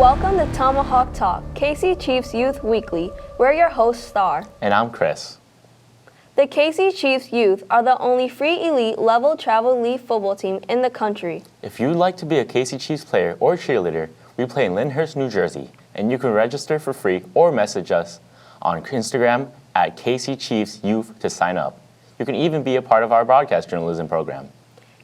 Welcome to Tomahawk Talk, KC Chiefs Youth Weekly. We're your hosts, Star. And I'm Chris. The KC Chiefs Youth are the only free elite level travel league football team in the country. If you'd like to be a KC Chiefs player or cheerleader, we play in Lyndhurst, New Jersey, and you can register for free or message us on Instagram at KC Chiefs Youth to sign up. You can even be a part of our broadcast journalism program.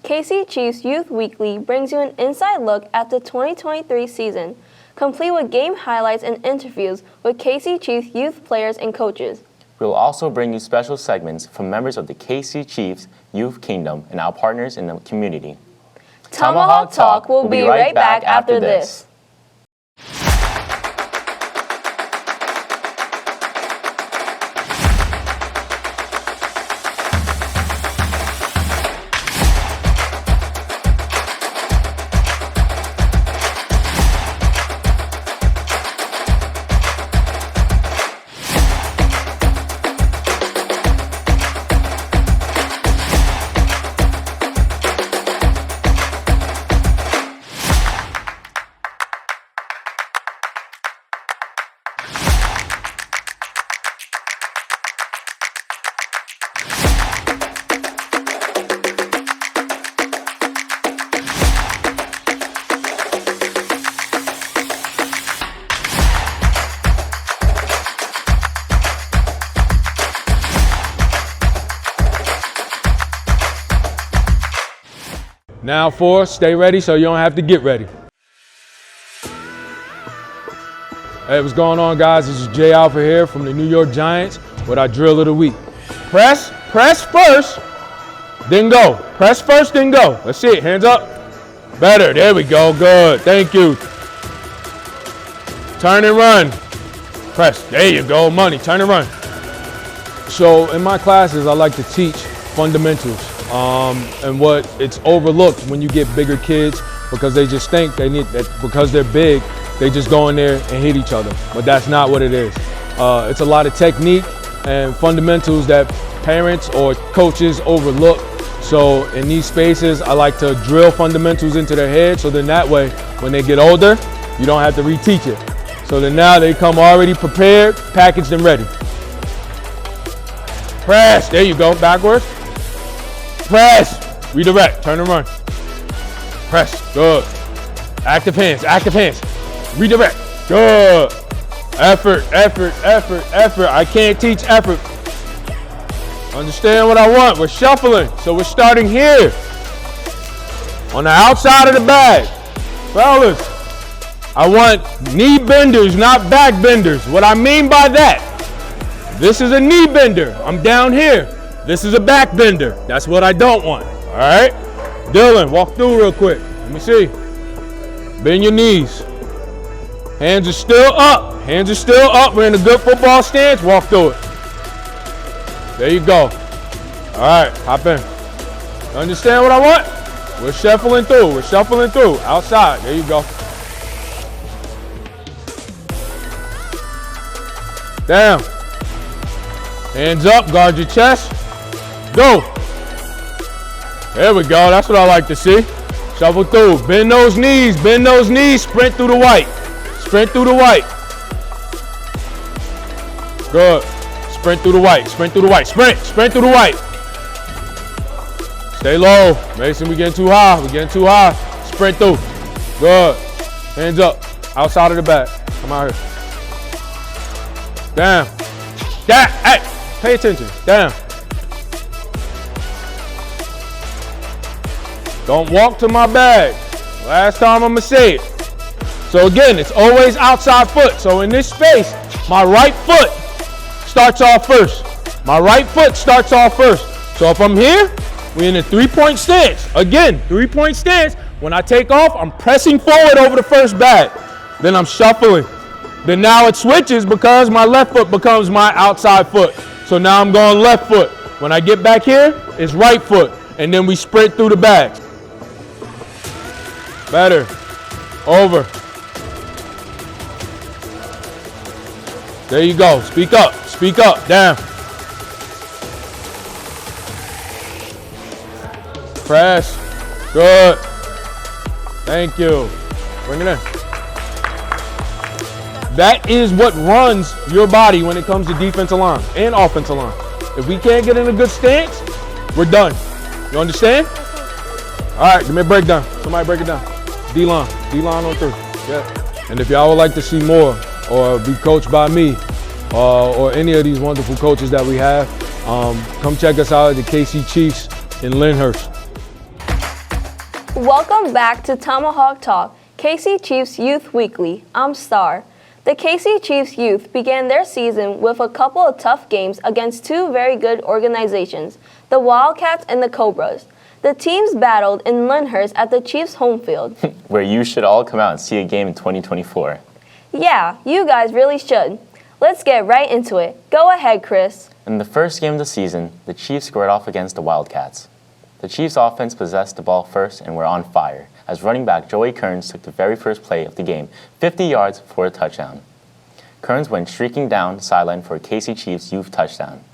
KC Chiefs Youth Weekly brings you an inside look at the 2023 season, complete with game highlights and interviews with KC Chiefs youth players and coaches. We'll also bring you special segments from members of the KC Chiefs Youth Kingdom and our partners in the community. Tomahawk Talk will be right back after this. Now for stay ready so you don't have to get ready. Hey, what's going on, guys? This is Jay Alpha here from the New York Giants with our drill of the week. Press first, then go. Press first, then go. Let's see it, hands up. Better, there we go, good, thank you. Turn and run. Press, there you go, money, turn and run. So in my classes, I like to teach fundamentals. And what it's overlooked when you get bigger kids because they just think they need that because they're big, they just go in there and hit each other. But that's not what it is. It's a lot of technique and fundamentals that parents or coaches overlook. So in these spaces, I like to drill fundamentals into their head so then that way, when they get older, you don't have to reteach it. So then now they come already prepared, packaged and ready. Press, there you go, backwards. Press, redirect, turn and run. Press, good. Active hands, redirect, good. Effort. I can't teach effort. Understand what I want, we're shuffling. So we're starting here. On the outside of the bag. Fellas, I want knee benders, not back benders. What I mean by that, this is a knee bender, I'm down here. This is a back bender. That's what I don't want. All right? Dylan, walk through real quick. Let me see. Bend your knees. Hands are still up. We're in a good football stance. Walk through it. There you go. All right, hop in. Understand what I want? We're shuffling through. Outside. There you go. Down. Hands up. Guard your chest. Go. There we go. That's what I like to see. Shuffle through. Bend those knees. Sprint through the white. Good. Sprint through the white. Sprint through the white. Stay low. Mason, we getting too high. Sprint through. Good. Hands up. Outside of the back. Come out here. Down. Hey, pay attention. Down. Don't walk to my bag. Last time I'm gonna say it. So again, it's always outside foot. So in this space, my right foot starts off first. So if I'm here, we're in a 3-point stance. Again, 3-point stance. When I take off, I'm pressing forward over the first bag. Then I'm shuffling. Then now it switches because my left foot becomes my outside foot. So now I'm going left foot. When I get back here, it's right foot. And then we sprint through the bag. Better. Over. There you go. Speak up. Down. Press. Good. Thank you. Bring it in. That is what runs your body when it comes to defensive line and offensive line. If we can't get in a good stance, we're done. You understand? All right, give me a breakdown. Somebody break it down. D-line on 3. Yeah. And if y'all would like to see more or be coached by me or any of these wonderful coaches that we have, come check us out at the KC Chiefs in Lyndhurst. Welcome back to Tomahawk Talk, KC Chiefs Youth Weekly. I'm Star. The KC Chiefs Youth began their season with a couple of tough games against two very good organizations, the Wildcats and the Cobras. The teams battled in Lyndhurst at the Chiefs' home field. Where you should all come out and see a game in 2024. Yeah, you guys really should. Let's get right into it. Go ahead, Chris. In the first game of the season, the Chiefs squared off against the Wildcats. The Chiefs' offense possessed the ball first and were on fire, as running back Joey Kearns took the very first play of the game, 50 yards for a touchdown. Kearns went streaking down the sideline for a KC Chiefs youth touchdown.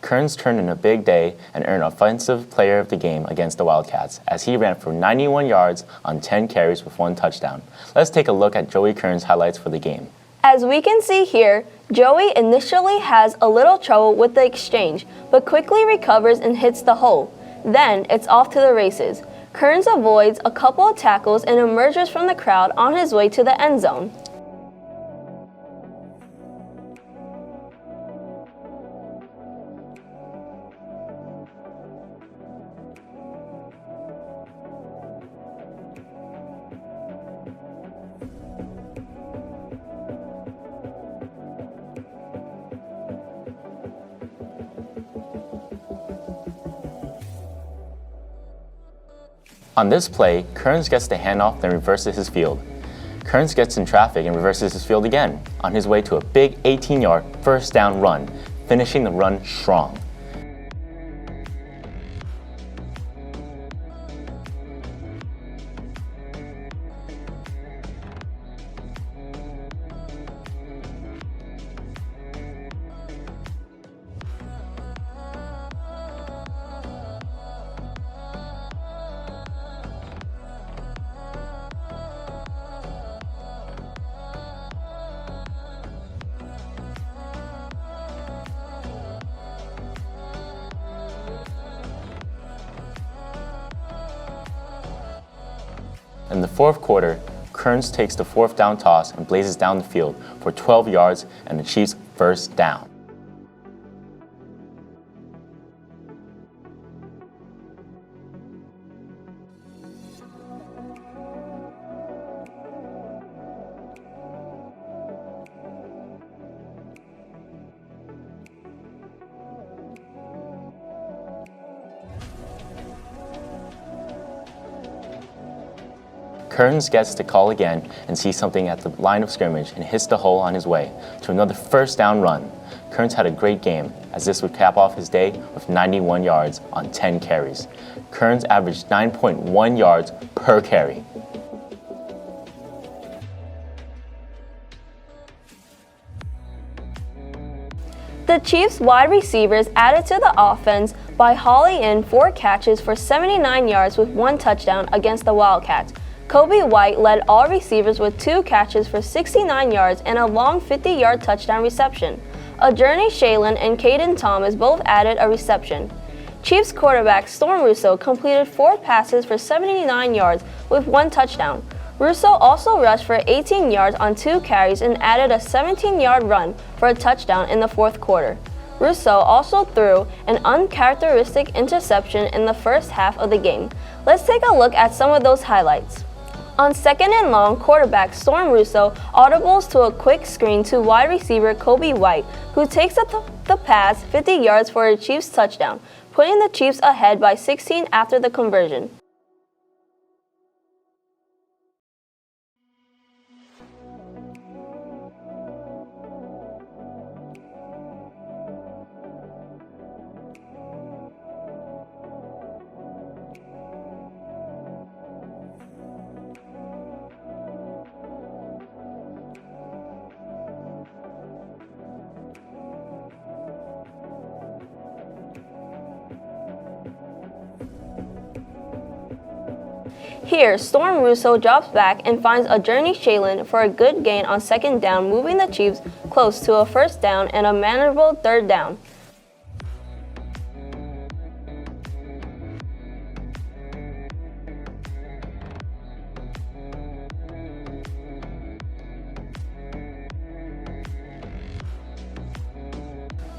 Kearns turned in a big day and earned Offensive Player of the Game against the Wildcats, as he ran for 91 yards on 10 carries with 1 touchdown. Let's take a look at Joey Kearns' highlights for the game. As we can see here, Joey initially has a little trouble with the exchange, but quickly recovers and hits the hole. Then it's off to the races. Kearns avoids a couple of tackles and emerges from the crowd on his way to the end zone. On this play, Kearns gets the handoff, then reverses his field. Kearns gets in traffic and reverses his field again, on his way to a big 18-yard first down run, finishing the run strong. In the fourth quarter, Kearns takes the fourth down toss and blazes down the field for 12 yards and the Chiefs' first down. Kearns gets the call again and sees something at the line of scrimmage and hits the hole on his way to another first down run. Kearns had a great game, as this would cap off his day with 91 yards on 10 carries. Kearns averaged 9.1 yards per carry. The Chiefs wide receivers added to the offense by hauling in 4 catches for 79 yards with 1 touchdown against the Wildcats. Kobe White led all receivers with 2 catches for 69 yards and a long 50-yard touchdown reception. Journey Shalen and Caden Thomas both added a reception. Chiefs quarterback Storm Russo completed 4 passes for 79 yards with 1 touchdown. Russo also rushed for 18 yards on 2 carries and added a 17-yard run for a touchdown in the fourth quarter. Russo also threw an uncharacteristic interception in the first half of the game. Let's take a look at some of those highlights. On 2nd and long, quarterback Storm Russo audibles to a quick screen to wide receiver Kobe White, who takes the pass 50 yards for a Chiefs touchdown, putting the Chiefs ahead by 16 after the conversion. Here, Storm Russo drops back and finds a Journey Shaylin for a good gain on second down, moving the Chiefs close to a first down and a manageable third down.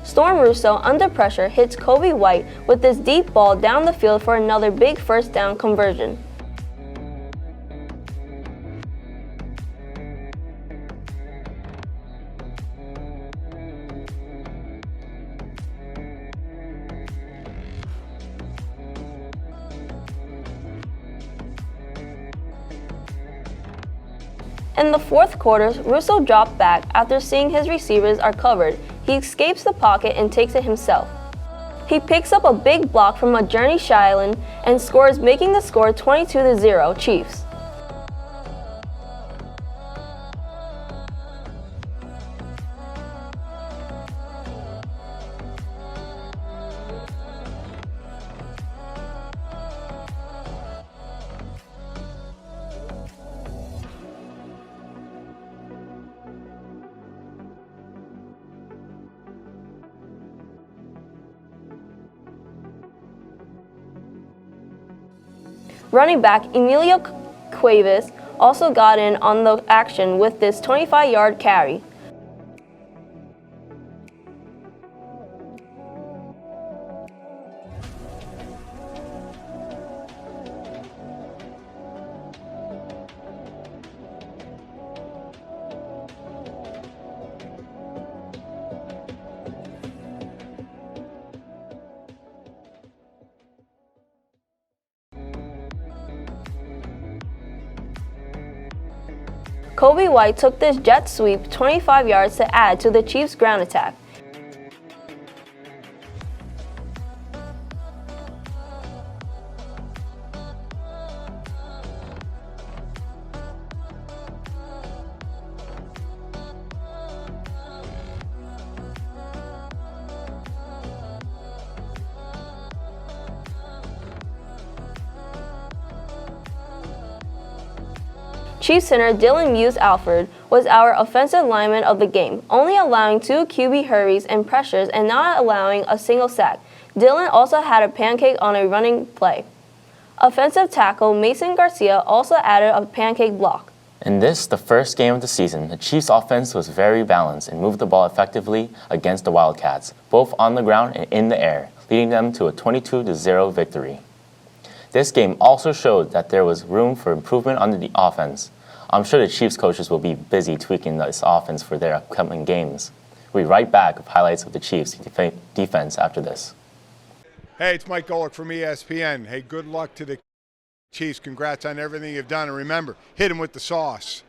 Storm Russo, under pressure, hits Kobe White with this deep ball down the field for another big first down conversion. In the fourth quarter, Russo dropped back after seeing his receivers are covered. He escapes the pocket and takes it himself. He picks up a big block from a Journey Shaylin and scores, making the score 22-0 Chiefs. Running back Emilio Cuevas also got in on the action with this 25-yard carry. Kobe White took this jet sweep 25 yards to add to the Chiefs' ground attack. Chiefs center Dylan Muse-Alford was our offensive lineman of the game, only allowing 2 QB hurries and pressures and not allowing a single sack. Dylan also had a pancake on a running play. Offensive tackle Mason Garcia also added a pancake block. In this, the first game of the season, the Chiefs' offense was very balanced and moved the ball effectively against the Wildcats, both on the ground and in the air, leading them to a 22-0 victory. This game also showed that there was room for improvement on the offense. I'm sure the Chiefs coaches will be busy tweaking this offense for their upcoming games. We'll be right back with highlights of the Chiefs' defense after this. Hey, it's Mike Golick from ESPN. Hey, good luck to the Chiefs. Congrats on everything you've done. And remember, hit them with the sauce.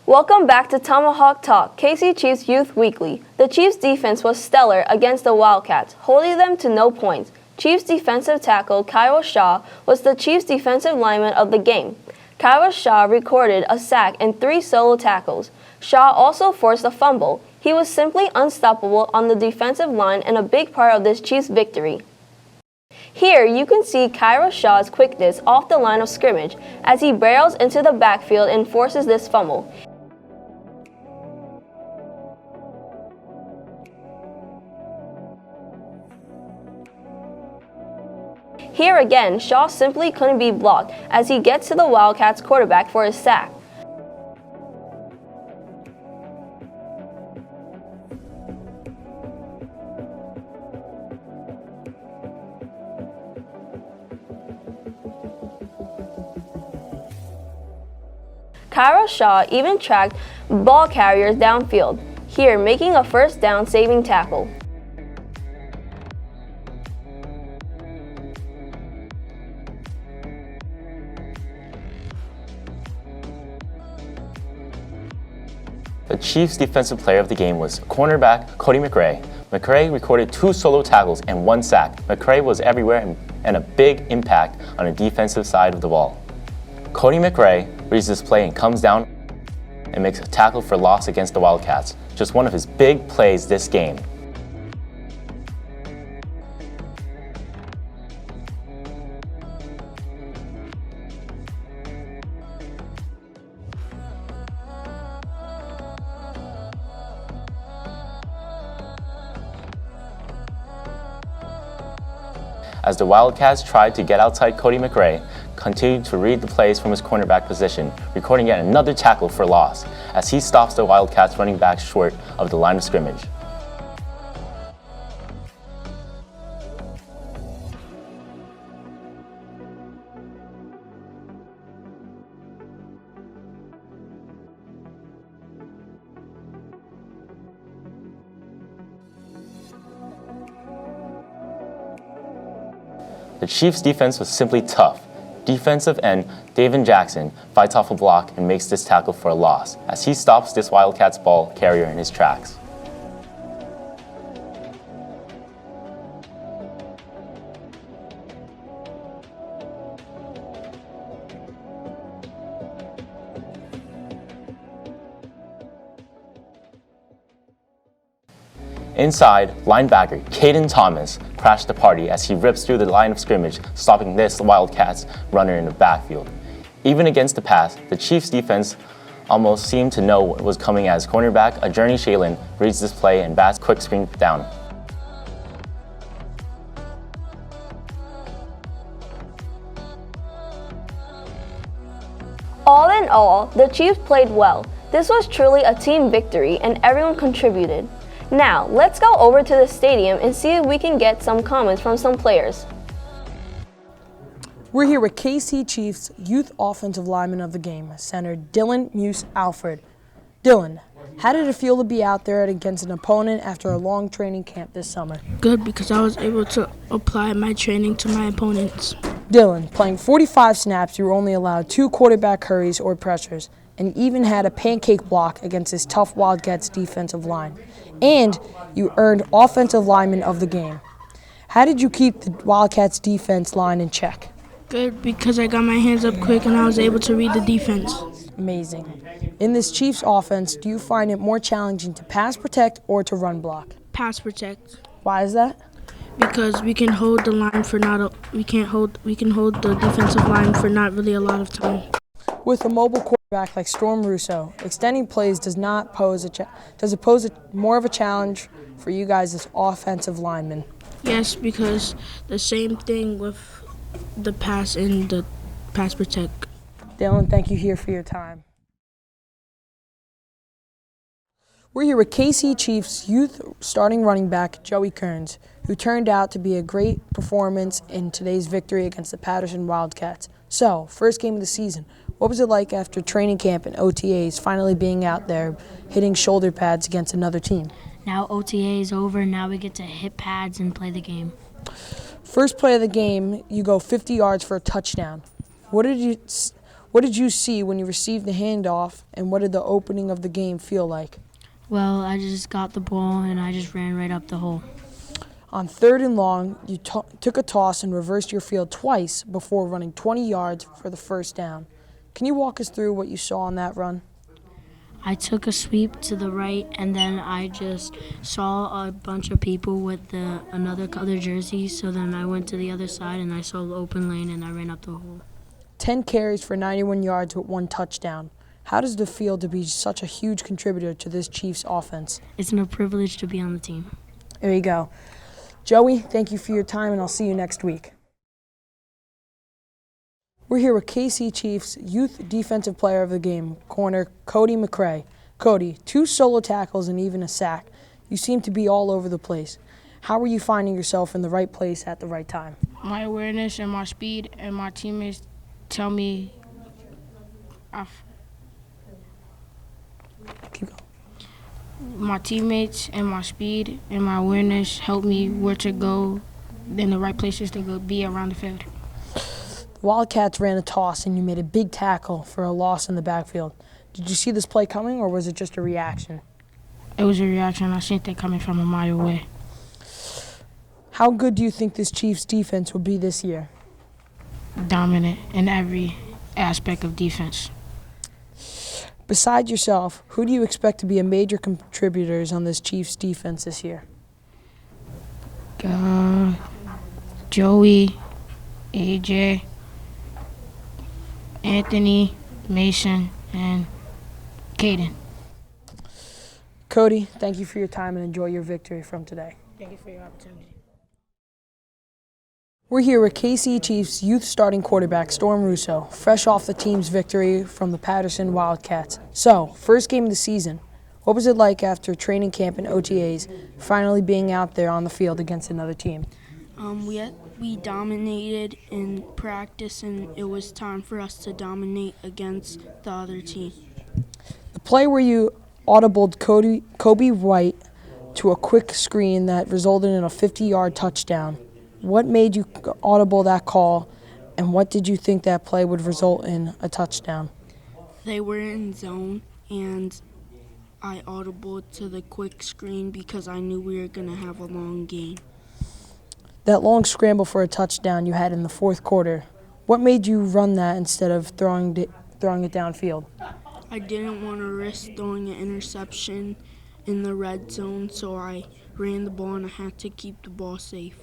Welcome back to Tomahawk Talk, KC Chiefs Youth Weekly. The Chiefs' defense was stellar against the Wildcats, holding them to no points. Chiefs defensive tackle Kyle Shaw was the Chiefs defensive lineman of the game. Kyle Shaw recorded a sack and 3 solo tackles. Shaw also forced a fumble. He was simply unstoppable on the defensive line and a big part of this Chiefs victory. Here you can see Kyle Shaw's quickness off the line of scrimmage as he barrels into the backfield and forces this fumble. Here again, Shaw simply couldn't be blocked as he gets to the Wildcats quarterback for his sack. Kyle Shaw even tracked ball carriers downfield, here making a first down saving tackle. The Chiefs' defensive player of the game was cornerback Cody McRae. McRae recorded 2 solo tackles and 1 sack. McRae was everywhere and a big impact on the defensive side of the ball. Cody McRae reads this play and comes down and makes a tackle for loss against the Wildcats. Just one of his big plays this game. as the Wildcats tried to get outside Cody McRae, continued to read the plays from his cornerback position, recording yet another tackle for loss as he stops the Wildcats running back short of the line of scrimmage. The Chiefs' defense was simply tough. Defensive end David Jackson fights off a block and makes this tackle for a loss as he stops this Wildcats ball carrier in his tracks. Inside, linebacker Caden Thomas crashed the party as he rips through the line of scrimmage, stopping this Wildcats runner in the backfield. Even against the pass, the Chiefs' defense almost seemed to know what was coming as cornerback Ajurni Shaylin reads this play and bats quick screen down. All in all, the Chiefs played well. This was truly a team victory and everyone contributed. Now, let's go over to the stadium and see if we can get some comments from some players. We're here with KC Chiefs Youth Offensive Lineman of the Game, center Dylan Muse Alfred. Dylan, how did it feel to be out there against an opponent after a long training camp this summer? Good, because I was able to apply my training to my opponents. Dylan, playing 45 snaps, you were only allowed 2 quarterback hurries or pressures, and even had a pancake block against this tough Wildcats defensive line. And you earned Offensive Lineman of the Game. How did you keep the Wildcats defense line in check? Good, because I got my hands up quick and I was able to read the defense. Amazing. In this Chiefs offense, do you find it more challenging to pass protect or to run block? Pass protect. Why is that? Because we can hold the line for we can hold the defensive line for not really a lot of time. With a mobile quarterback like Storm Russo, extending plays does it pose more of a challenge for you guys as offensive linemen? Yes, because the same thing with the pass and the pass protect. Dylan, thank you here for your time. We're here with KC Chiefs youth starting running back Joey Kearns, who turned out to be a great performance in today's victory against the Paterson Wildcats. So, first game of the season, what was it like after training camp and OTAs finally being out there hitting shoulder pads against another team? Now OTA is over, now we get to hit pads and play the game. First play of the game, you go 50 yards for a touchdown. What did you see when you received the handoff, and what did the opening of the game feel like? Well, I just got the ball and I just ran right up the hole. On 3rd and long, you took a toss and reversed your field twice before running 20 yards for the first down. Can you walk us through what you saw on that run? I took a sweep to the right, and then I just saw a bunch of people with another color jersey, so then I went to the other side and I saw the open lane and I ran up the hole. 10 carries for 91 yards with 1 touchdown. How does it feel to be such a huge contributor to this Chiefs offense? It's a privilege to be on the team. There you go. Joey, thank you for your time, and I'll see you next week. We're here with KC Chiefs Youth Defensive Player of the Game, corner Cody McRae. Cody, 2 solo tackles and even a sack. You seem to be all over the place. How are you finding yourself in the right place at the right time? My awareness and my speed and my teammates tell me Keep going. my teammates and my speed and my awareness help me where to go in the right places to go be around the field. The Wildcats ran a toss and you made a big tackle for a loss in the backfield. Did you see this play coming, or was it just a reaction? It was a reaction. I seen that coming from a mile away. How good do you think this Chiefs defense will be this year? Dominant in every aspect of defense. Besides yourself, who do you expect to be a major contributors on this Chiefs defense this year? Joey, AJ, Anthony, Mason, and Caden. Cody, thank you for your time and enjoy your victory from today. Thank you for your opportunity. We're here with KC Chiefs youth starting quarterback Storm Russo, fresh off the team's victory from the Paterson Wildcats. So, first game of the season, what was it like after training camp and OTAs, finally being out there on the field against another team? We dominated in practice, and it was time for us to dominate against the other team. The play where you audibled Kobe White to a quick screen that resulted in a 50-yard touchdown. What made you audible that call, and what did you think that play would result in a touchdown? They were in zone, and I audibled to the quick screen because I knew we were going to have a long game. That long scramble for a touchdown you had in the fourth quarter, what made you run that instead of throwing it downfield? I didn't want to risk throwing an interception in the red zone, so I ran the ball and I had to keep the ball safe.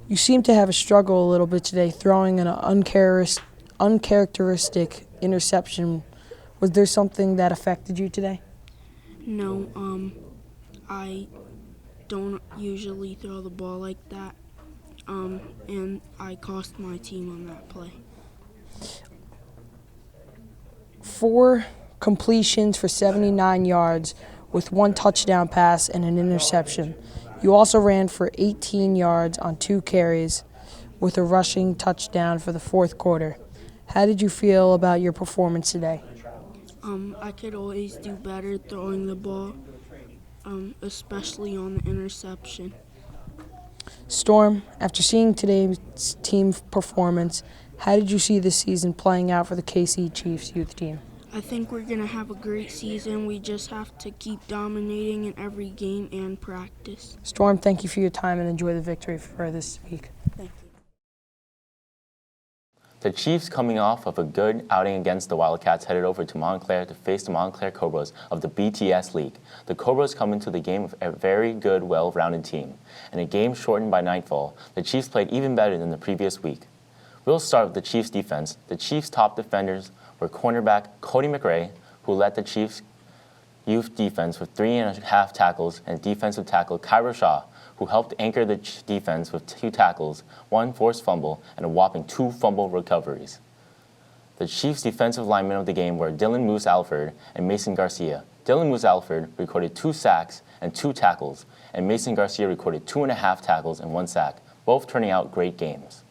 You seem to have a struggle a little bit today throwing an uncharacteristic interception. Was there something that affected you today? No, I don't usually throw the ball like that, and I cost my team on that play. 4 completions for 79 yards with 1 touchdown pass and an interception. You also ran for 18 yards on 2 carries with a rushing touchdown for the fourth quarter. How did you feel about your performance today? I could always do better throwing the ball, especially on the interception. Storm, after seeing today's team performance, how did you see this season playing out for the KC Chiefs youth team? I think we're going to have a great season. We just have to keep dominating in every game and practice. Storm, thank you for your time and enjoy the victory for this week. Thank you. The Chiefs, coming off of a good outing against the Wildcats, headed over to Montclair to face the Montclair Cobras of the BTS League. The Cobras come into the game with a very good, well-rounded team. In a game shortened by nightfall, the Chiefs played even better than the previous week. We'll start with the Chiefs' defense. The Chiefs' top defenders were cornerback Cody McRae, who led the Chiefs' youth defense with 3.5 tackles, and defensive tackle Cairo Shaw, who helped anchor the defense with 2 tackles, 1 forced fumble, and a whopping 2 fumble recoveries. The Chiefs' defensive linemen of the game were Dylan Moose Alford and Mason Garcia. Dylan Moose Alford recorded 2 sacks and 2 tackles, and Mason Garcia recorded 2.5 tackles and 1 sack, both turning out great games.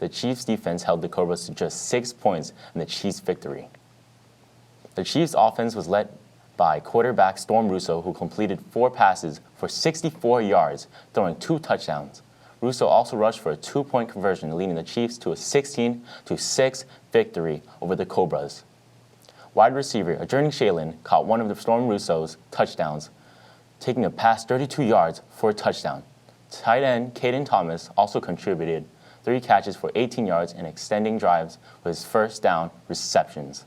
The Chiefs' defense held the Cobras to just 6 points in the Chiefs' victory. The Chiefs' offense was led by quarterback Storm Russo, who completed 4 passes for 64 yards, throwing 2 touchdowns. Russo also rushed for a 2-point conversion, leading the Chiefs to a 16-6 victory over the Cobras. Wide receiver Adjourning Shaylin caught one of the Storm Russo's touchdowns, taking a pass 32 yards for a touchdown. Tight end Caden Thomas also contributed 3 catches for 18 yards and extending drives with his first down receptions.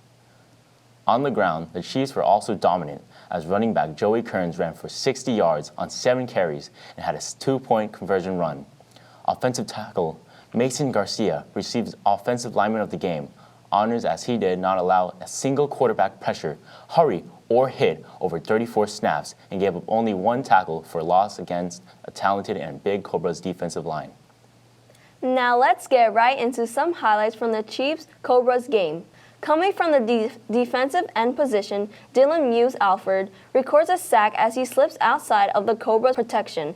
On the ground, the Chiefs were also dominant as running back Joey Kearns ran for 60 yards on 7 carries and had a 2-point conversion run. Offensive tackle Mason Garcia received Offensive Lineman of the Game honors as he did not allow a single quarterback pressure, hurry, or hit over 34 snaps and gave up only 1 tackle for a loss against a talented and big Cobras defensive line. Now let's get right into some highlights from the Chiefs-Cobras game. Coming from the defensive end position, Dylan Muse Alford records a sack as he slips outside of the Cobras' protection.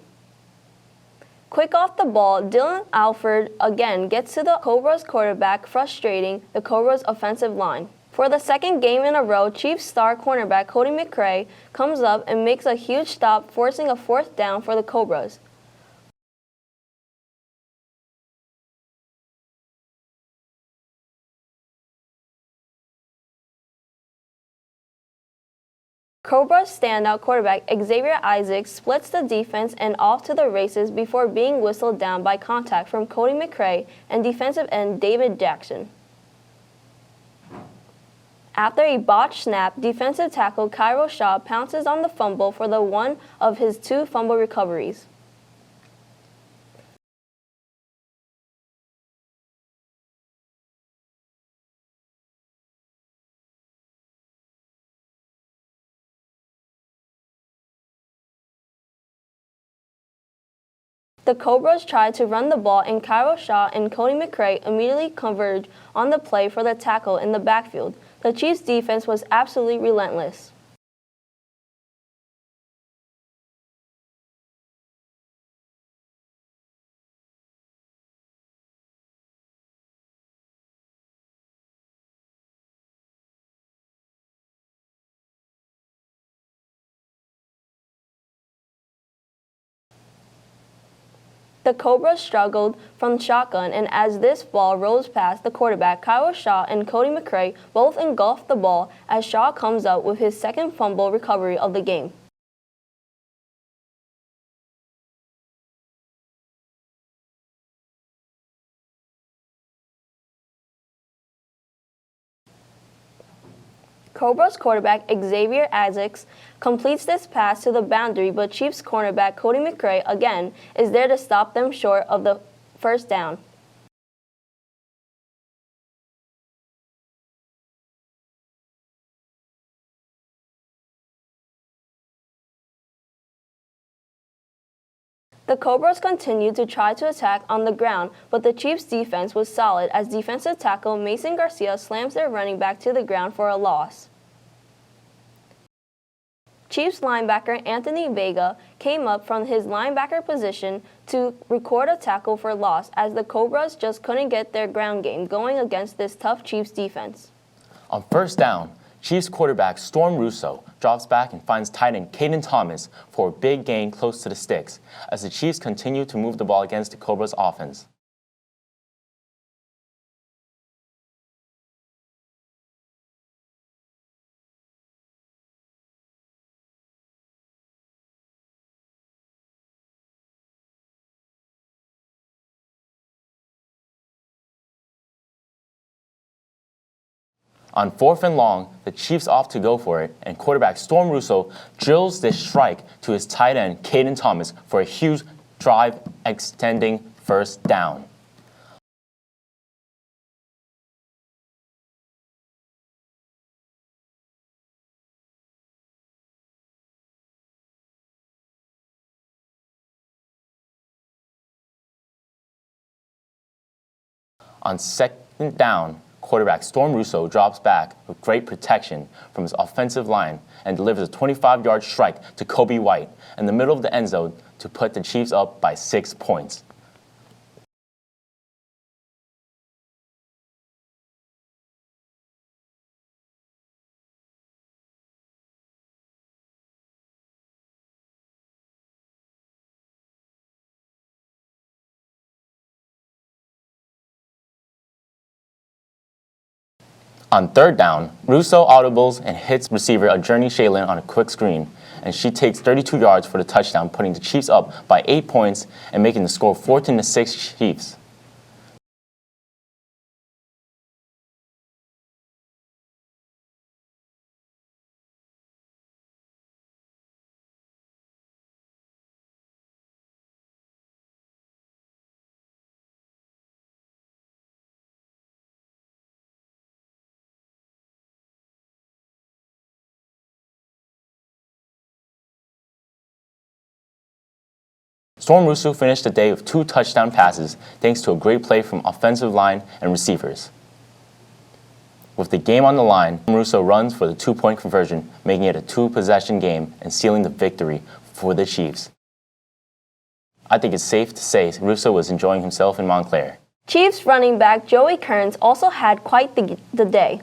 Quick off the ball, Dylan Alford again gets to the Cobras quarterback, frustrating the Cobras' offensive line. For the second game in a row, Chiefs star cornerback Cody McRae comes up and makes a huge stop, forcing a 4th down for the Cobras. Cobras standout quarterback Xavier Isaacs splits the defense and off to the races before being whistled down by contact from Cody McRae and defensive end David Jackson. After a botched snap, defensive tackle Cairo Shaw pounces on the fumble for the one of his 2 fumble recoveries. The Cobras tried to run the ball, and Kyle Shaw and Cody McRae immediately converged on the play for the tackle in the backfield. The Chiefs' defense was absolutely relentless. The Cobras struggled from shotgun, and as this ball rolls past the quarterback, Kyle Shaw and Cody McRae both engulfed the ball as Shaw comes up with his second fumble recovery of the game. Cobras quarterback Xavier Isaacs completes this pass to the boundary, but Chiefs cornerback Cody McRae again is there to stop them short of the first down. The Cobras continued to try to attack on the ground, but the Chiefs' defense was solid as defensive tackle Mason Garcia slams their running back to the ground for a loss. Chiefs linebacker Anthony Vega came up from his linebacker position to record a tackle for loss as the Cobras just couldn't get their ground game going against this tough Chiefs defense. On first down, Chiefs quarterback Storm Russo drops back and finds tight end Caden Thomas for a big gain close to the sticks as the Chiefs continue to move the ball against the Cobras' offense. On fourth and long, the Chiefs opt to go for it, and quarterback Storm Russo drills this strike to his tight end Caden Thomas for a huge drive extending first down. On second down, quarterback Storm Russo drops back with great protection from his offensive line and delivers a 25-yard strike to Kobe White in the middle of the end zone to put the Chiefs up by 6 points. On third down, Russo audibles and hits receiver Journey Shaylin on a quick screen, and she takes 32 yards for the touchdown, putting the Chiefs up by 8 points and making the score 14-6 Chiefs. Storm Russo finished the day with 2 touchdown passes thanks to a great play from offensive line and receivers. With the game on the line, Russo runs for the 2-point conversion, making it a 2-possession game and sealing the victory for the Chiefs. I think it's safe to say Russo was enjoying himself in Montclair. Chiefs running back Joey Kearns also had quite the day.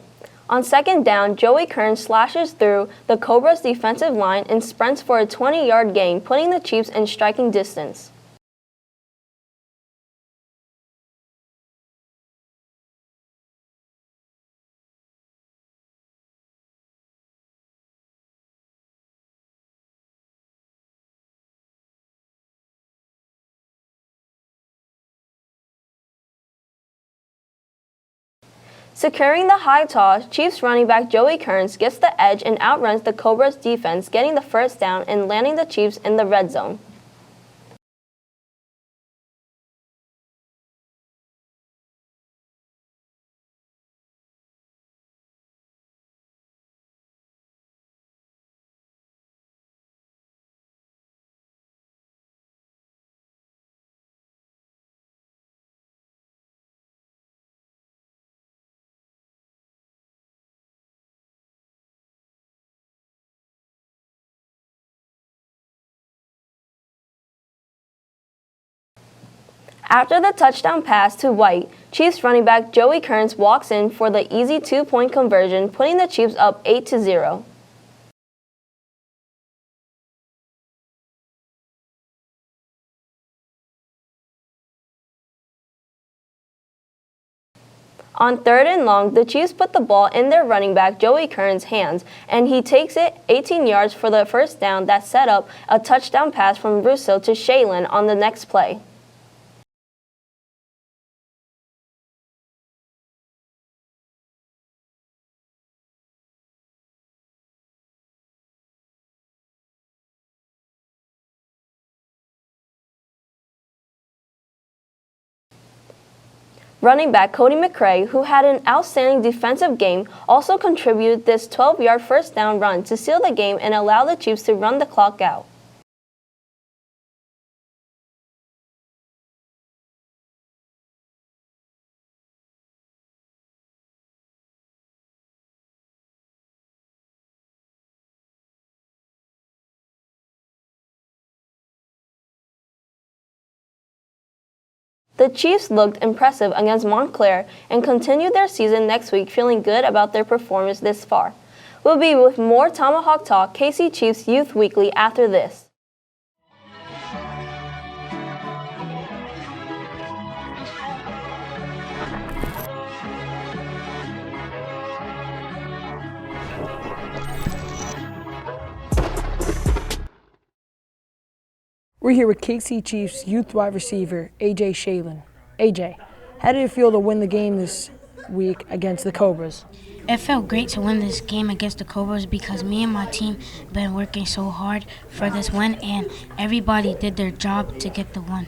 On second down, Joey Kearns slashes through the Cobras' defensive line and sprints for a 20-yard gain, putting the Chiefs in striking distance. Securing the high toss, Chiefs running back Joey Kearns gets the edge and outruns the Cobras defense, getting the first down and landing the Chiefs in the red zone. After the touchdown pass to White, Chiefs running back Joey Kearns walks in for the easy 2-point conversion, putting the Chiefs up 8-0. On 3rd and long, the Chiefs put the ball in their running back Joey Kearns' hands, and he takes it 18 yards for the first down that set up a touchdown pass from Russo to Shaylin on the next play. Running back Cody McCray, who had an outstanding defensive game, also contributed this 12-yard first down run to seal the game and allow the Chiefs to run the clock out. The Chiefs looked impressive against Montclair and continued their season next week feeling good about their performance this far. We'll be with more Tomahawk Talk, KC Chiefs Youth Weekly after this. We're here with KC Chiefs youth wide receiver, AJ Shaylin. AJ, how did it feel to win the game this week against the Cobras? It felt great to win this game against the Cobras because me and my team been working so hard for this win, and everybody did their job to get the win.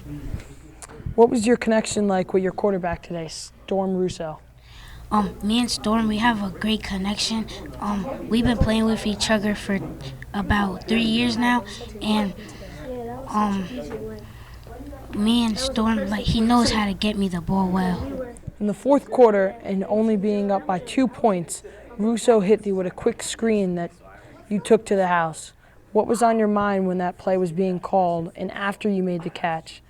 What was your connection like with your quarterback today, Storm Russo? Me and Storm, we have a great connection. We've been playing with each other for about 3 years now, and me and Storm, he knows how to get me the ball well. In the fourth quarter, and only being up by 2 points, Russo hit you with a quick screen that you took to the house. What was on your mind when that play was being called and after you made the catch?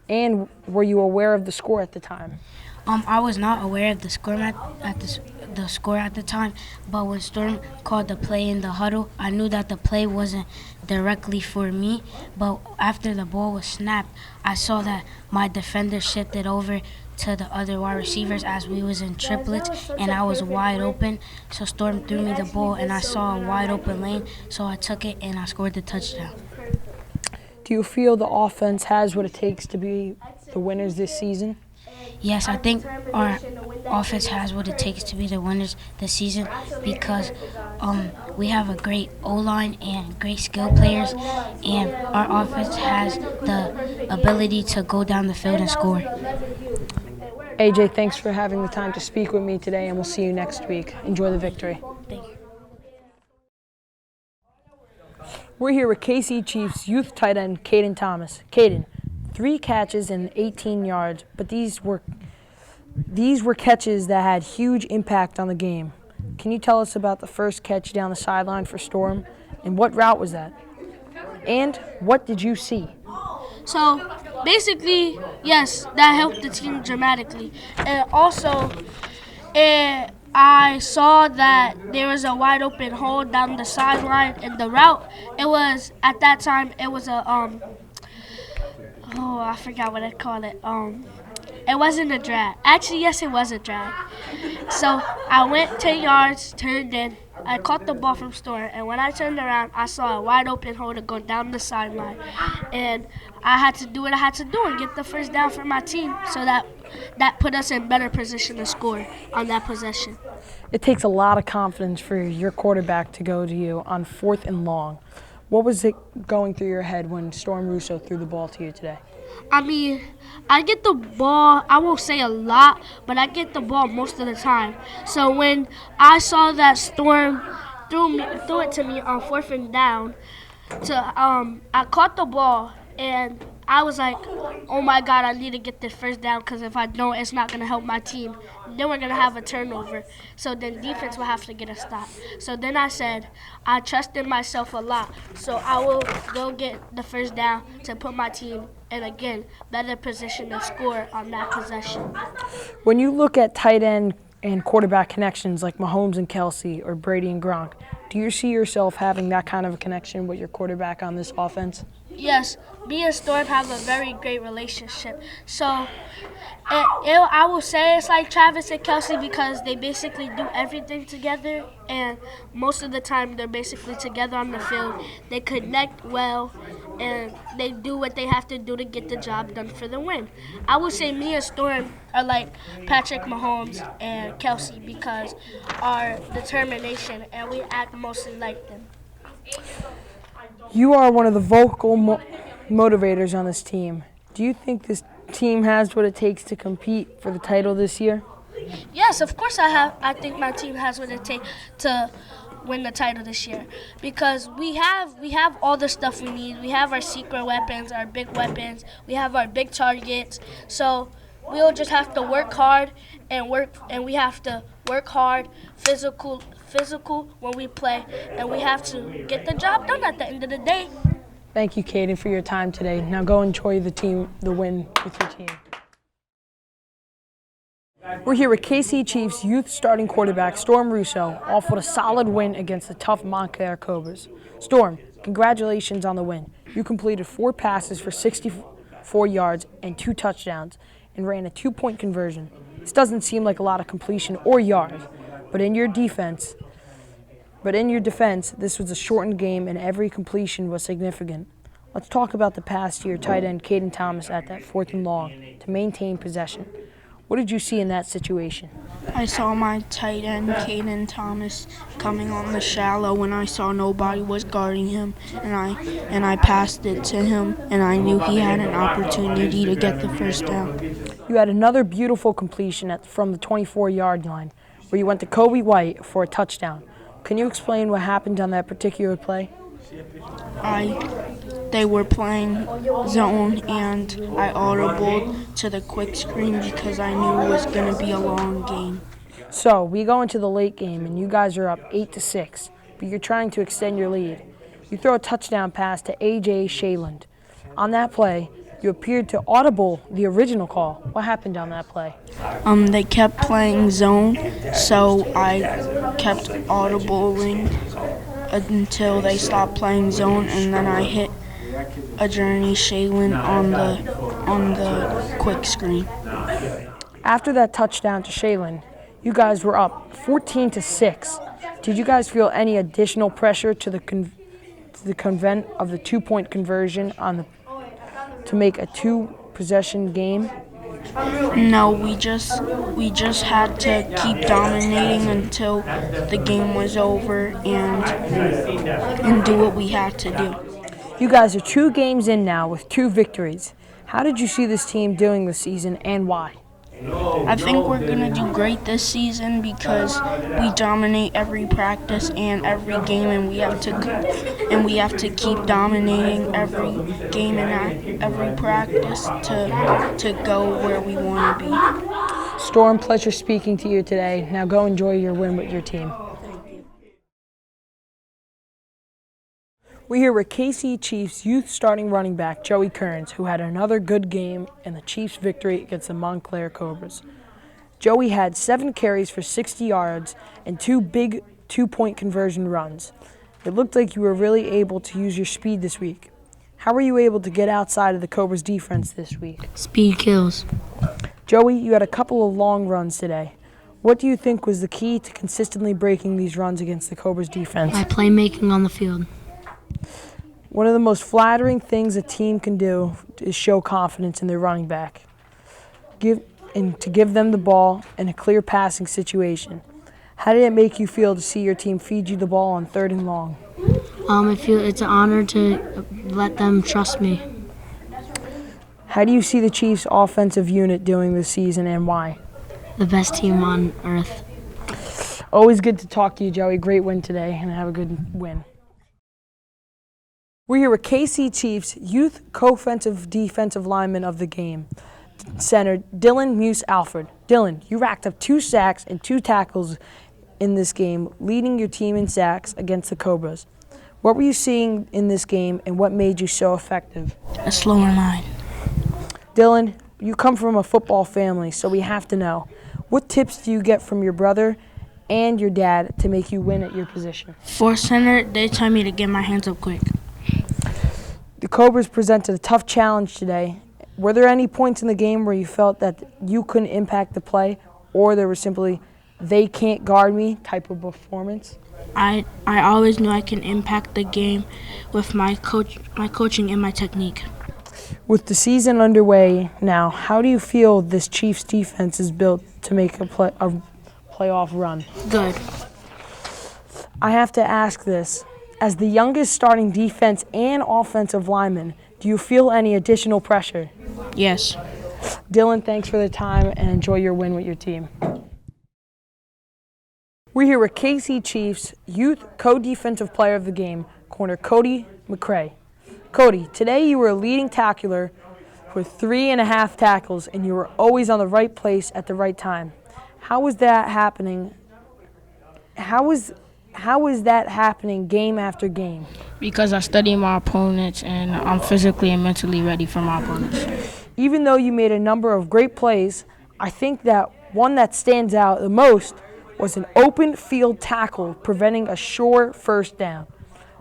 And were you aware of the score at the time? I was not aware of the score at the time, but when Storm called the play in the huddle, I knew that the play wasn't directly for me. But after the ball was snapped, I saw that my defender shifted over to the other wide receivers as we was in triplets, and I was wide open. So Storm threw me the ball, and I saw a wide open lane, so I took it and I scored the touchdown. Do you feel the offense has what it takes to be the winners this season? Yes, I think our offense has what it takes to be the winners this season because we have a great O-line and great skill players, and our offense has the ability to go down the field and score. AJ, thanks for having the time to speak with me today, and we'll see you next week. Enjoy the victory. Thank you. We're here with KC Chiefs youth tight end Caden Thomas. Caden, 3 catches and 18 yards, but these were catches that had huge impact on the game. Can you tell us about the first catch down the sideline for Storm, and what route was that? And what did you see? So basically, yes, that helped the team dramatically. And also, I saw that there was a wide open hole down the sideline, and the route, at that time, it was a, I forgot what I called it. It wasn't a drag. Actually, yes, it was a drag. So I went 10 yards, turned in. I caught the ball from Storm, and when I turned around, I saw a wide open hole to go down the sideline. And I had to do what I had to do and get the first down for my team, so that put us in better position to score on that possession. It takes a lot of confidence for your quarterback to go to you on 4th and long. What was it going through your head when Storm Russo threw the ball to you today? I mean, I get the ball, I won't say a lot, but I get the ball most of the time. So when I saw that Storm threw it to me on 4th and down, I caught the ball, and I was like, oh my God, I need to get this first down, because if I don't, it's not going to help my team. Then we're going to have a turnover. So then defense will have to get a stop. So then I said, I trusted myself a lot, so I will go get the first down to put my team and again, better position to score on that possession. When you look at tight end and quarterback connections like Mahomes and Kelsey or Brady and Gronk, do you see yourself having that kind of a connection with your quarterback on this offense? Yes, me and Storm have a very great relationship. So I will say it's like Travis and Kelsey because they basically do everything together, and most of the time they're basically together on the field. They connect well, and they do what they have to do to get the job done for the win. I would say me and Storm are like Patrick Mahomes and Kelsey because our determination, and we act mostly like them. You are one of the vocal motivators on this team. Do you think this team has what it takes to compete for the title this year? Yes, of course I have. I think my team has what it takes to win the title this year because we have all the stuff we need. We have our secret weapons, our big weapons. We have our big targets. So we'll just have to work hard and we have to work hard, physical when we play, and we have to get the job done at the end of the day. Thank you, Caden, for your time today. Now go enjoy the win with your team. We're here with KC Chiefs youth starting quarterback Storm Russo, off with a solid win against the tough Montclair Cobras. Storm, congratulations on the win. You completed 4 passes for 64 yards and 2 touchdowns and ran a 2-point conversion. This doesn't seem like a lot of completion or yards, but in your defense, this was a shortened game and every completion was significant. Let's talk about the pass to your tight end, Caden Thomas, at that 4th and long to maintain possession. What did you see in that situation? I saw my tight end, Caden Thomas, coming on the shallow when I saw nobody was guarding him, and I passed it to him, and I knew he had an opportunity to get the first down. You had another beautiful completion from the 24-yard line, where you went to Kobe White for a touchdown. Can you explain what happened on that particular play? They were playing zone, and I audibled to the quick screen because I knew it was going to be a long game. So we go into the late game, and you guys are up 8-6, but you're trying to extend your lead. You throw a touchdown pass to A.J. Shayland. On that play, you appeared to audible the original call. What happened on that play? They kept playing zone, so I kept audibling until they stopped playing zone, and then I hit a Journey Shaylin on the quick screen. After that touchdown to Shaylin, you guys were up 14-6. Did you guys feel any additional pressure to the convent of the 2-point conversion to make a 2-possession game? No, we just had to keep dominating until the game was over and do what we had to do. You guys are 2 games in now with 2 victories. How did you see this team doing this season and why? I think we're going to do great this season because we dominate every practice and every game, and we have to keep dominating every game and every practice to go where we want to be. Storm, pleasure speaking to you today. Now go enjoy your win with your team. We're here with KC Chiefs youth starting running back Joey Kearns, who had another good game in the Chiefs' victory against the Montclair Cobras. Joey had 7 carries for 60 yards and 2 big 2-point conversion runs. It looked like you were really able to use your speed this week. How were you able to get outside of the Cobras' defense this week? Speed kills. Joey, you had a couple of long runs today. What do you think was the key to consistently breaking these runs against the Cobras' defense? My playmaking on the field. One of the most flattering things a team can do is show confidence in their running back. To give them the ball in a clear passing situation. How did it make you feel to see your team feed you the ball on 3rd and long? It's an honor to let them trust me. How do you see the Chiefs' offensive unit doing this season and why? The best team on earth. Always good to talk to you, Joey. Great win today, and have a good win. We're here with KC Chiefs youth co-offensive defensive lineman of the game, center Dylan Muse-Alford. Dylan, you racked up 2 sacks and 2 tackles in this game, leading your team in sacks against the Cobras. What were you seeing in this game, and what made you so effective? A slower line. Dylan, you come from a football family, so we have to know, what tips do you get from your brother and your dad to make you win at your position? For center, they tell me to get my hands up quick. The Cobras presented a tough challenge today. Were there any points in the game where you felt that you couldn't impact the play, or there was simply they can't guard me type of performance? I always knew I can impact the game with my coaching and my technique. With the season underway now, how do you feel this Chiefs defense is built to make a playoff run? Good. I have to ask this. As the youngest starting defense and offensive lineman, do you feel any additional pressure? Yes. Dylan, thanks for the time and enjoy your win with your team. We're here with KC Chiefs Youth Co-Defensive Player of the Game, corner Cody McCray. Cody, today you were a leading tackler with 3.5 tackles, and you were always on the right place at the right time. How was that happening? How is that happening game after game? Because I study my opponents and I'm physically and mentally ready for my opponents. Even though you made a number of great plays, I think that one that stands out the most was an open field tackle preventing a sure first down.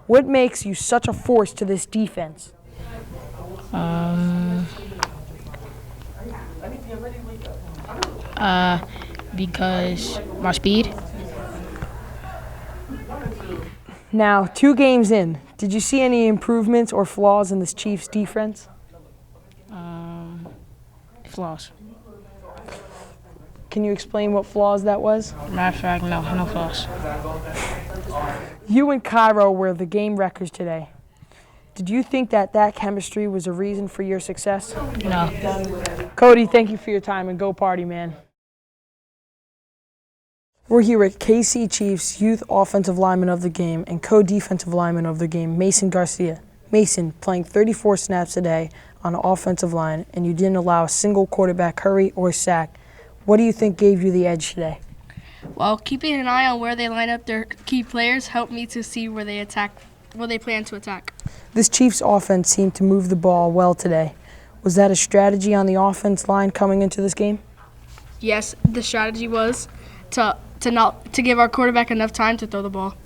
What makes you such a force to this defense? Because my speed. Now, 2 games in, did you see any improvements or flaws in this Chiefs defense? Flaws. Can you explain what flaws that was? Matter of fact, no flaws. You and Cairo were the game wreckers today. Did you think that chemistry was a reason for your success? No. Cody, thank you for your time, and go party, man. We're here at KC Chiefs Youth Offensive Lineman of the Game and Co-Defensive Lineman of the Game, Mason Garcia. Mason, playing 34 snaps today on the offensive line, and you didn't allow a single quarterback hurry or sack. What do you think gave you the edge today? Well, keeping an eye on where they line up their key players helped me to see where they plan to attack. This Chiefs offense seemed to move the ball well today. Was that a strategy on the offense line coming into this game? Yes, the strategy was to give our quarterback enough time to throw the ball.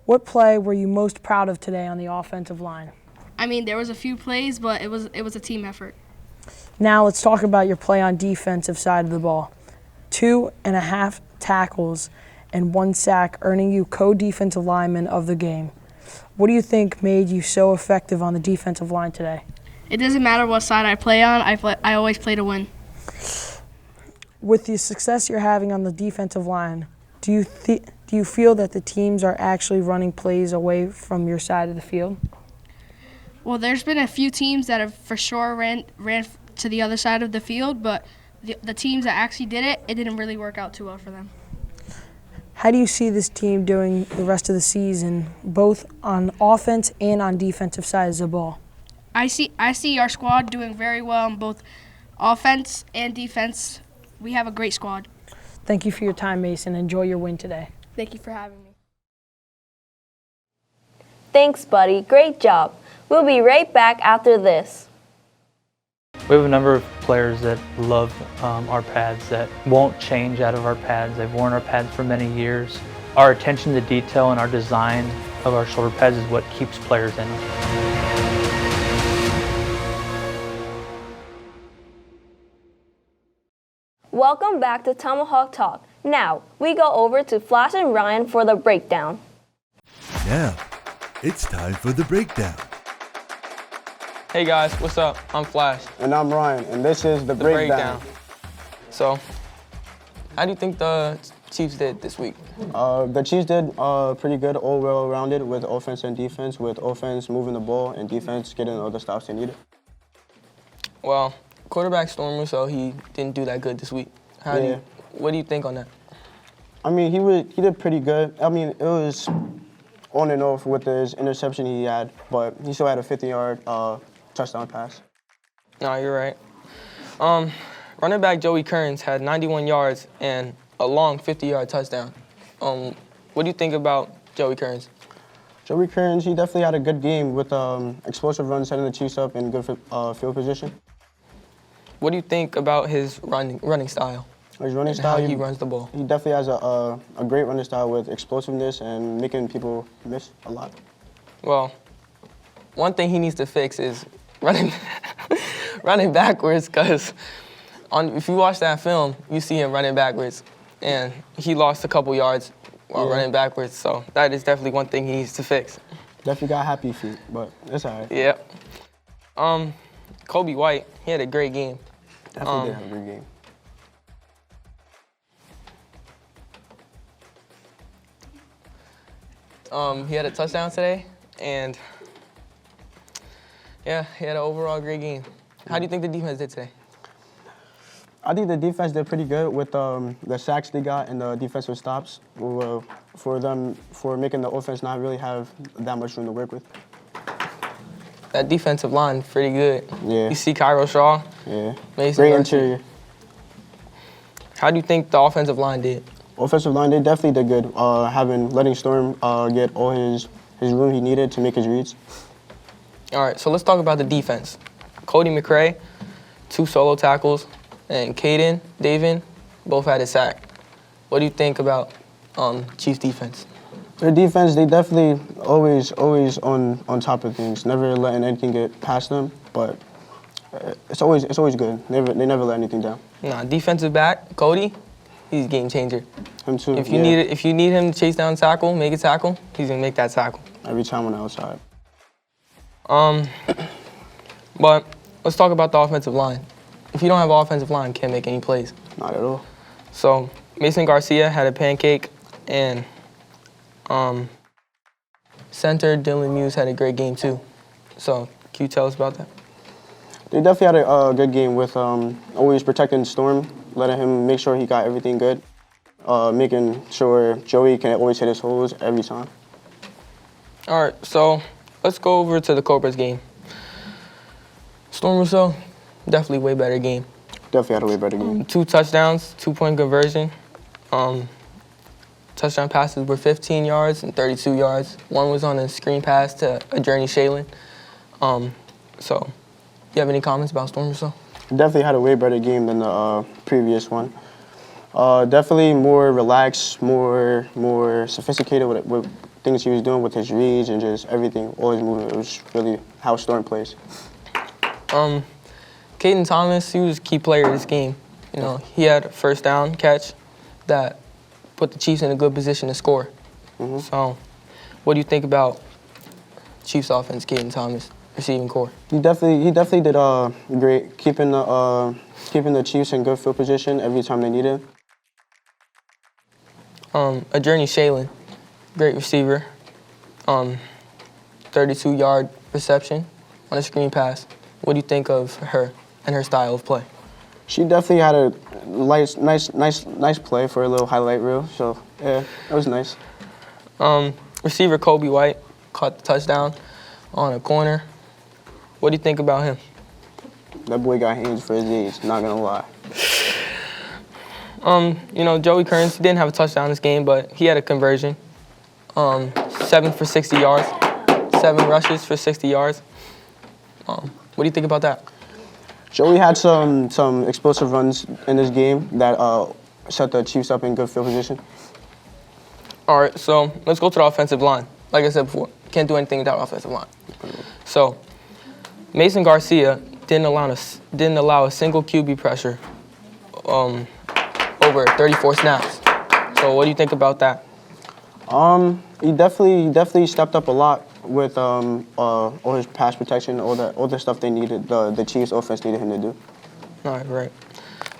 What play were you most proud of today on the offensive line? I mean, there was a few plays, but it was a team effort. Now let's talk about your play on defensive side of the ball. 2.5 tackles and 1 sack, earning you Co-Defensive Lineman of the Game. What do you think made you so effective on the defensive line today? It doesn't matter what side I play on. I always play to win. With the success you're having on the defensive line, do you feel that the teams are actually running plays away from your side of the field? Well, there's been a few teams that have for sure ran to the other side of the field, but the teams that actually did it, it didn't really work out too well for them. How do you see this team doing the rest of the season, both on offense and on defensive sides of the ball? I see our squad doing very well on both offense and defense. We have a great squad. Thank you for your time, Mason. Enjoy your win today. Thank you for having me. Thanks, buddy. Great job. We'll be right back after this. We have a number of players that love our pads, that won't change out of our pads. They've worn our pads for many years. Our attention to detail and our design of our shoulder pads is what keeps players in them. Welcome back to Tomahawk Talk. Now, we go over to Flash and Ryan for the breakdown. Now, it's time for the breakdown. Hey guys, what's up? I'm Flash. And I'm Ryan, and this is the breakdown. So, how do you think the Chiefs did this week? The Chiefs did pretty good, all well-rounded with offense and defense, with offense moving the ball and defense getting all the stops they needed. Well, quarterback Storm Rousseau, he didn't do that good this week. What do you think on that? I mean, he did pretty good. I mean, it was on and off with his interception he had, but he still had a 50-yard touchdown pass. No, you're right. Running back Joey Kearns had 91 yards and a long 50-yard touchdown. What do you think about Joey Kearns? Joey Kearns, he definitely had a good game with explosive runs, setting the Chiefs up in good field position. What do you think about his running style? His running and style, how he runs the ball. He definitely has a great running style with explosiveness and making people miss a lot. Well, one thing he needs to fix is running running backwards, because if you watch that film, you see him running backwards, and he lost a couple yards while running backwards, so that is definitely one thing he needs to fix. Definitely got happy feet, but it's all right. Yep. Kobe White, he had a great game. Definitely did have a great game. He had a touchdown today, and yeah, he had an overall great game. How do you think the defense did today? I think the defense did pretty good with the sacks they got and the defensive stops for making the offense not really have that much room to work with. That defensive line, pretty good. Yeah. You see Cairo Shaw. Yeah. Mason Great Garcia. interior. How do you think the offensive line did? Offensive line, they definitely did good. Letting Storm get all his room he needed to make his reads. All right, so let's talk about the defense. Cody McRae, 2 solo tackles, and Caden, Davin, both had a sack. What do you think about Chiefs defense? Their defense, they definitely always on top of things, never letting anything get past them, but it's always good. They never let anything down. Nah, defensive back, Cody, he's a game changer. Him too. If you need him to chase down tackle, make a tackle, he's gonna make that tackle. Every time on the outside. But let's talk about the offensive line. If you don't have an offensive line, you can't make any plays. Not at all. So Mason Garcia had a pancake, and center Dylan Muse had a great game too. So can you tell us about that? They definitely had a good game with always protecting Storm, letting him make sure he got everything good, making sure Joey can always hit his holes every time. All right, so let's go over to the Cobras game. Storm Rousseau, definitely way better game. Definitely had a way better game. 2 touchdowns, 2-point conversion. Touchdown passes were 15 yards and 32 yards. One was on a screen pass to a Journey Shaylin. So, you have any comments about Storm Rousseau? Definitely had a way better game than the previous one. Definitely more relaxed, more sophisticated with things he was doing with his reads and just everything, always moving. It was really how Storm plays. Caden Thomas, he was a key player of this game. You know, he had a first down catch that put the Chiefs in a good position to score. So, what do you think about Chiefs offense, Caden Thomas, receiving core? He definitely did great, keeping the Chiefs in good field position every time they needed. A Journey Shaylin, great receiver. 32-yard reception on a screen pass. What do you think of her and her style of play? She definitely had a nice play for a little highlight reel. So yeah, it was nice. Receiver Kobe White caught the touchdown on a corner. What do you think about him? That boy got hands for his age. Not gonna lie. You know, Joey Kearns, he didn't have a touchdown this game, but he had a conversion. 7 for 60 yards, 7 rushes for 60 yards. What do you think about that? Joey had some explosive runs in this game that set the Chiefs up in good field position. All right, so let's go to the offensive line. Like I said before, can't do anything without offensive line. So Mason Garcia didn't allow a single QB pressure over 34 snaps. So what do you think about that? He definitely stepped up a lot with all his pass protection, all the stuff they needed, the Chiefs offense needed him to do.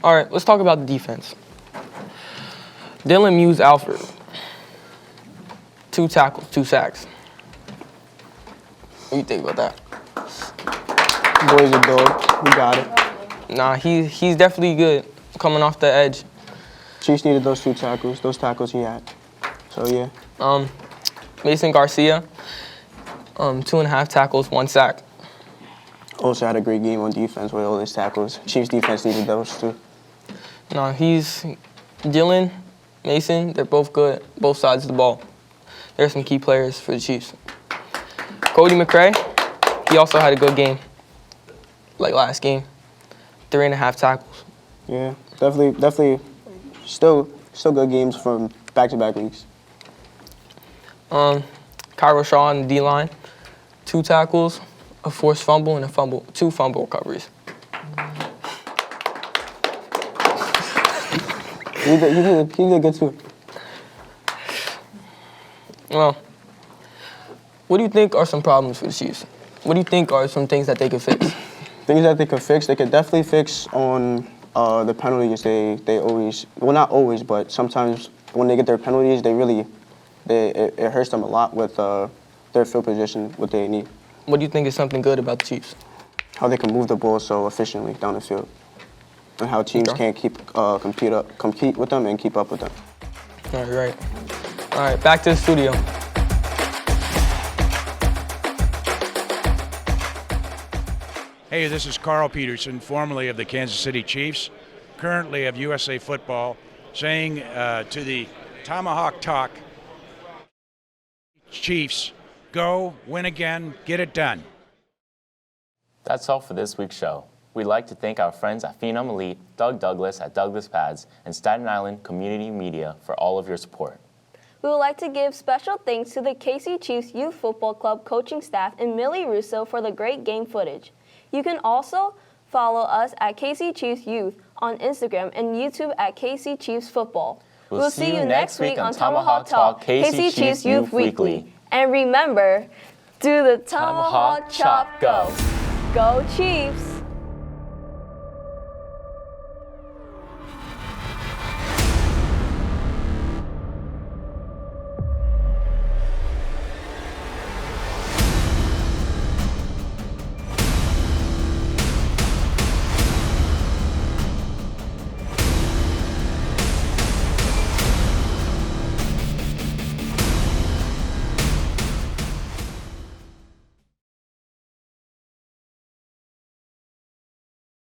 All right, let's talk about the defense. Dylan Muse Alford, 2 tackles, 2 sacks. What do you think about that? Boy's a dog. We got it. Nah, he's definitely good coming off the edge. Chiefs needed those 2 tackles. Those tackles he had. So yeah. Mason Garcia, 2.5 tackles, 1 sack. Also had a great game on defense with all his tackles. Chiefs defense needed those too. No, Dylan, Mason, they're both good, both sides of the ball. They're some key players for the Chiefs. Cody McRae, he also had a good game, like last game. 3.5 tackles. Yeah, definitely. Still good games from back-to-back weeks. Kyra Shaw on the D-line, 2 tackles, a forced fumble, and 2 fumble recoveries. He did good too. Well, what do you think are some problems for the Chiefs? What do you think are some things that they could fix? Things that they could fix, they could definitely fix on the penalties. They always, well, not always, but sometimes when they get their penalties, it hurts them a lot with their field position, what they need. What do you think is something good about the Chiefs? How they can move the ball so efficiently down the field, and how teams can't compete with them and keep up with them. All right, back to the studio. Hey, this is Carl Paterson, formerly of the Kansas City Chiefs, currently of USA Football, saying to the Tomahawk Talk, Chiefs, go, win again, get it done. That's all for this week's show. We'd like to thank our friends at Phenom Elite, Doug Douglas at Douglas Pads, and Staten Island Community Media for all of your support. We would like to give special thanks to the KC Chiefs Youth Football Club coaching staff and Millie Russo for the great game footage. You can also follow us at KC Chiefs Youth on Instagram and YouTube at KC Chiefs Football. We'll see you next week on Tomahawk Talk, KC Chiefs Youth Weekly. And remember, do the Tomahawk Chop go. Go Chiefs!